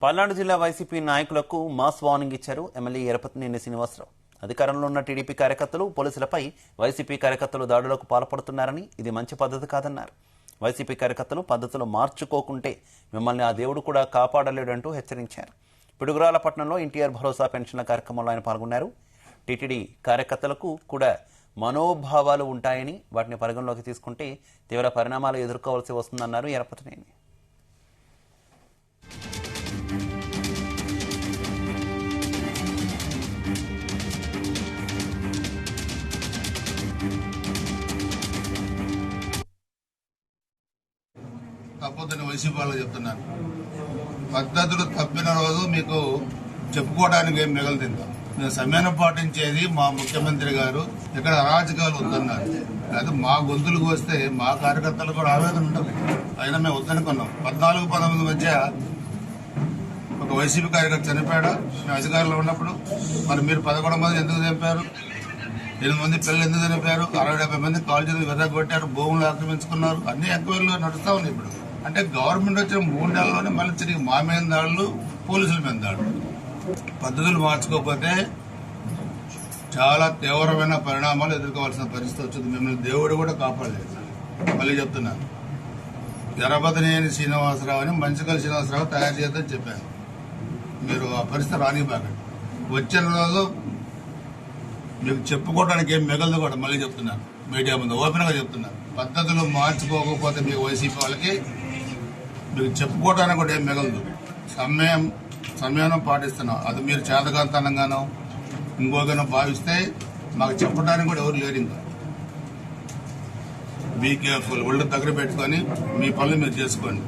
పల్నాడు జిల్లా వైసీపీ నాయకులకు mass warning ఇచ్చారు ఎమ్మెల్యే ఎరపతినేని శ్రీనివాసరావు. అధికారంలో ఉన్న టీడీపీ కార్యకర్తలు, పోలీసులపై వైసీపీ కార్యకర్తలు దాడులకు పాల్పడుతున్నారని, ఇది మంచి పద్ధతి కాదన్నారు. వైసీపీ కార్యకర్తలు పద్ధతులు మార్చుకోకుంటే మిమ్మల్ని ఆ దేవుడు కూడా కాపాడలేడంటూ హెచ్చరించారు. పిడుగురాలపట్నంలో ఎన్టీఆర్ భరోసా పెన్షన్ల కార్యక్రమంలో ఆయన పాల్గొన్నారు. టీటీడీ కార్యకర్తలకు కూడా మనోభావాలు ఉంటాయని, వాటిని పరిగణలోకి తీసుకుంటే తీవ్ర పరిణామాలు ఎదుర్కోవాల్సి వస్తుందన్నారు ఎరపతినేని. తప్పొద్దని వైసీపీ వాళ్ళకి చెప్తున్నాను. పద్ధతులు తప్పిన రోజు మీకు చెప్పుకోవడానికి ఏం మిగలదిందా? నేను సమయాన్ని పాటించేది మా ముఖ్యమంత్రి గారు ఇక్కడ అరాజకాలు వద్దన్నారు. అది మా గొంతులకు వస్తే మా కార్యకర్తలు కూడా ఆవేదన ఉంటుంది. అయినా మేము వద్దనుకున్నాం. 14-19 మధ్య ఒక వైసీపీ కార్యకర్త చనిపోయాడు మేము అధికారంలో ఉన్నప్పుడు. మరి మీరు 11 మంది ఎందుకు చంపారు? 8 మంది పిల్లలు ఎందుకు చనిపోయారు? 60-70 మంది కాలేజీలు విరగొట్టారు, భూములు ఆక్రమించుకున్నారు. అన్ని ఎంక్వైరీలు నడుస్తా ఉన్నాయి. ఇప్పుడు అంటే గవర్నమెంట్ వచ్చిన 3 నెలల్లోనే మళ్ళీ తిరిగి మా మీద దాడులు, పోలీసుల మీద దాడులు. పద్ధతులు మార్చుకోకపోతే చాలా తీవ్రమైన పరిణామాలు ఎదుర్కోవాల్సిన పరిస్థితి వచ్చింది. మిమ్మల్ని దేవుడు కూడా కాపాడలేదు. మళ్ళీ చెప్తున్నాను, ఎరపతినేని శ్రీనివాసరావు అని మంచికల్ శ్రీనివాసరావు తయారు చేద్దని చెప్పాను. మీరు ఆ పరిస్థితి రానివ్వకండి. వచ్చిన రోజు మీకు చెప్పుకోవడానికి ఏం మిగలదు కూడా. మళ్ళీ చెప్తున్నాను, మీడియా ముందు ఓపెన్ గా చెప్తున్నాను. పద్ధతులు మార్చుకోకపోతే మీకు వైసీపీ వాళ్ళకి మీకు చెప్పుకోవడానికి కూడా ఏం మిగలదు. సమయం పాటిస్తున్నాం. అది మీరు చేతకాంతనంగానో ఇంకోగానో భావిస్తే మాకు చెప్పడానికి కూడా ఎవరు లేరు. ఇంకా బీ కేర్ఫుల్. ఒళ్ళు దగ్గర పెట్టుకొని మీ పనులు మీరు చేసుకోండి.